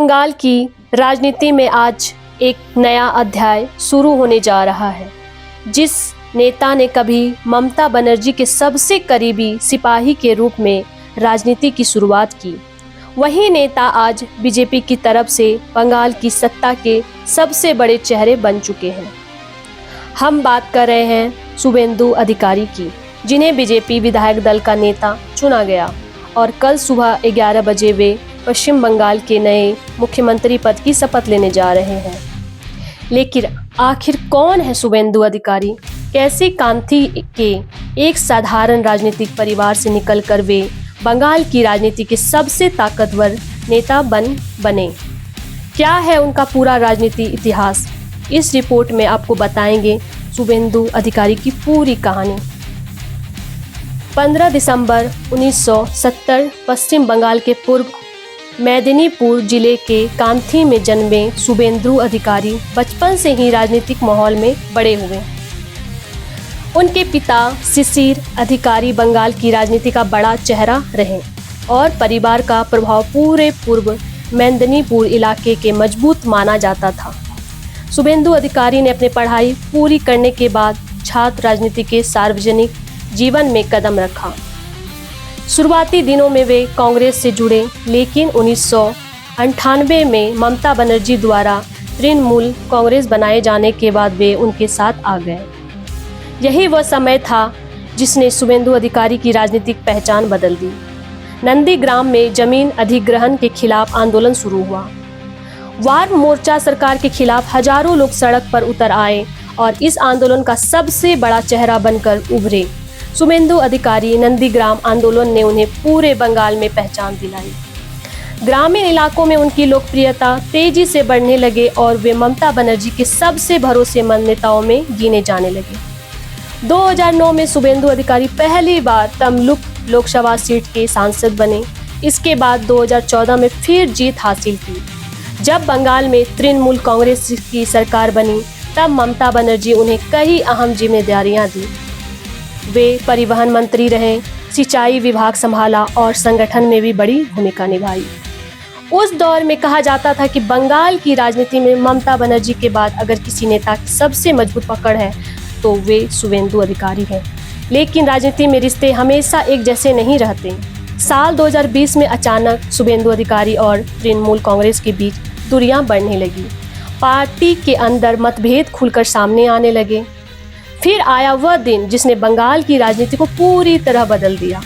बंगाल की राजनीति में आज एक नया अध्याय शुरू होने जा रहा है। जिस नेता ने कभी ममता बनर्जी के सबसे करीबी सिपाही के रूप में राजनीति की शुरुआत की, वही नेता आज बीजेपी की तरफ से बंगाल की सत्ता के सबसे बड़े चेहरे बन चुके हैं। हम बात कर रहे हैं शुभेंदु अधिकारी की, जिन्हें बीजेपी विधायक दल का नेता चुना गया और कल सुबह 11 बजे वे पश्चिम बंगाल के नए मुख्यमंत्री पद की शपथ लेने जा रहे हैं। लेकिन आखिर कौन है शुभेंदु अधिकारी? कैसे कांथी के एक साधारण राजनीतिक परिवार से निकलकर वे बंगाल की राजनीति के सबसे ताकतवर नेता बने? क्या है उनका पूरा राजनीति इतिहास? इस रिपोर्ट में आपको बताएंगे शुभेंदु अधिकारी की पूरी कहानी। 15 दिसंबर 1970 पश्चिम बंगाल के पूर्व मेदिनीपुर जिले के कांथी में जन्मे शुभेंदु अधिकारी बचपन से ही राजनीतिक माहौल में बड़े हुए। उनके पिता शिशिर अधिकारी बंगाल की राजनीति का बड़ा चेहरा रहे और परिवार का प्रभाव पूरे पूर्व मेदिनीपुर इलाके के मजबूत माना जाता था। शुभेंदु अधिकारी ने अपनी पढ़ाई पूरी करने के बाद छात्र राजनीति के सार्वजनिक जीवन में कदम रखा। शुरुआती दिनों में वे कांग्रेस से जुड़े, लेकिन 1998 में ममता बनर्जी द्वारा तृणमूल कांग्रेस बनाए जाने के बाद वे उनके साथ आ गए। यही वह समय था जिसने शुभेंदु अधिकारी की राजनीतिक पहचान बदल दी। नंदीग्राम में जमीन अधिग्रहण के खिलाफ आंदोलन शुरू हुआ। वार मोर्चा सरकार के खिलाफ हजारों लोग सड़क पर उतर आए और इस आंदोलन का सबसे बड़ा चेहरा बनकर उभरे। शुभेंदु अधिकारी नंदीग्राम आंदोलन ने उन्हें पूरे बंगाल में पहचान दिलाई। ग्रामीण इलाकों में उनकी लोकप्रियता तेजी से बढ़ने लगे और वे ममता बनर्जी के सबसे भरोसेमंद नेताओं में गिने जाने लगे। 2009 में शुभेंदु अधिकारी पहली बार तमलुक लोकसभा सीट के सांसद बने। इसके बाद 2014 में फिर जीत हासिल की। जब बंगाल में तृणमूल कांग्रेस की सरकार बनी, तब ममता बनर्जी उन्हें कई अहम जिम्मेदारियां दी। वे परिवहन मंत्री रहे, सिंचाई विभाग संभाला और संगठन में भी बड़ी भूमिका निभाई। उस दौर में कहा जाता था कि बंगाल की राजनीति में ममता बनर्जी के बाद अगर किसी नेता की सबसे मजबूत पकड़ है तो वे शुभेंदु अधिकारी हैं। लेकिन राजनीति में रिश्ते हमेशा एक जैसे नहीं रहते। साल 2020 में अचानक शुभेंदु अधिकारी और तृणमूल कांग्रेस के बीच दूरियां बढ़ने लगी। पार्टी के अंदर मतभेद खुलकर सामने आने लगे। फिर आया वह दिन जिसने बंगाल की राजनीति को पूरी तरह बदल दिया।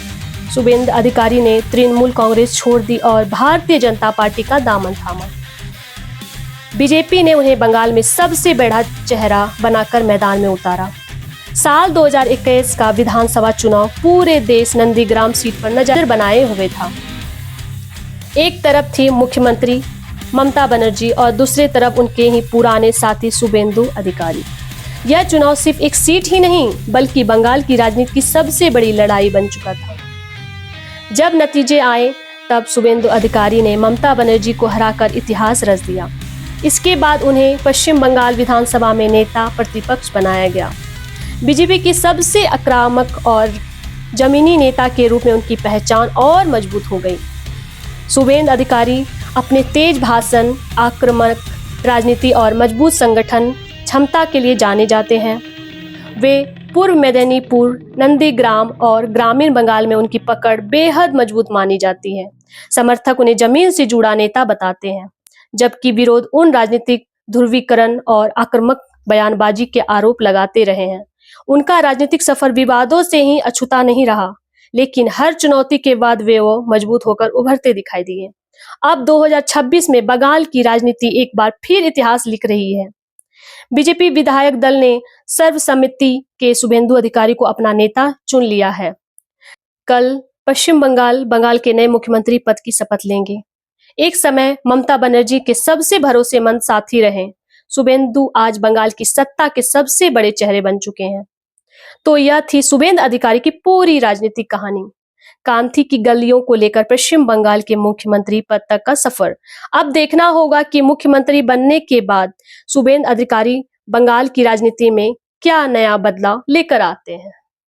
शुभेंदु अधिकारी ने तृणमूल कांग्रेस छोड़ दी और भारतीय जनता पार्टी का दामन थामा। बीजेपी ने उन्हें बंगाल में सबसे बड़ा चेहरा बनाकर मैदान में उतारा। साल 2021 का विधानसभा चुनाव पूरे देश नंदीग्राम सीट पर नजर बनाए हुए था। एक तरफ थी मुख्यमंत्री ममता बनर्जी और दूसरी तरफ उनके ही पुराने साथी शुभेंदु अधिकारी। यह चुनाव सिर्फ एक सीट ही नहीं बल्कि बंगाल की राजनीति की सबसे बड़ी लड़ाई बन चुका था। जब नतीजे आए तब शुभेंदु अधिकारी ने ममता बनर्जी को हराकर इतिहास रच दिया। इसके बाद उन्हें पश्चिम बंगाल विधानसभा में नेता प्रतिपक्ष बनाया गया। बीजेपी की सबसे आक्रामक और जमीनी नेता के रूप में उनकी पहचान और मजबूत हो गई। शुभेंदु अधिकारी अपने तेज भाषण, आक्रामक राजनीति और मजबूत संगठन क्षमता के लिए जाने जाते हैं। वे पूर्व मेदिनीपुर, नंदीग्राम और ग्रामीण बंगाल में उनकी पकड़ बेहद मजबूत मानी जाती है। समर्थक उन्हें जमीन से जुड़ा नेता बताते हैं, जबकि विरोध उन राजनीतिक ध्रुवीकरण और आक्रामक बयानबाजी के आरोप लगाते रहे हैं। उनका राजनीतिक सफर विवादों से ही अछूता नहीं रहा, लेकिन हर चुनौती के बाद वे मजबूत होकर उभरते दिखाई दिए। अब 2026 में बंगाल की राजनीति एक बार फिर इतिहास लिख रही है। बीजेपी विधायक दल ने सर्वसम्मति के शुभेंदु अधिकारी को अपना नेता चुन लिया है। कल पश्चिम बंगाल के नए मुख्यमंत्री पद की शपथ लेंगे। एक समय ममता बनर्जी के सबसे भरोसेमंद साथी रहे शुभेंदु आज बंगाल की सत्ता के सबसे बड़े चेहरे बन चुके हैं। तो यह थी शुभेंदु अधिकारी की पूरी राजनीतिक कहानी। कांथी की गलियों को लेकर पश्चिम बंगाल के मुख्यमंत्री पद तक का सफर। अब देखना होगा कि मुख्यमंत्री बनने के बाद शुभेंदु अधिकारी बंगाल की राजनीति में क्या नया बदलाव लेकर आते हैं।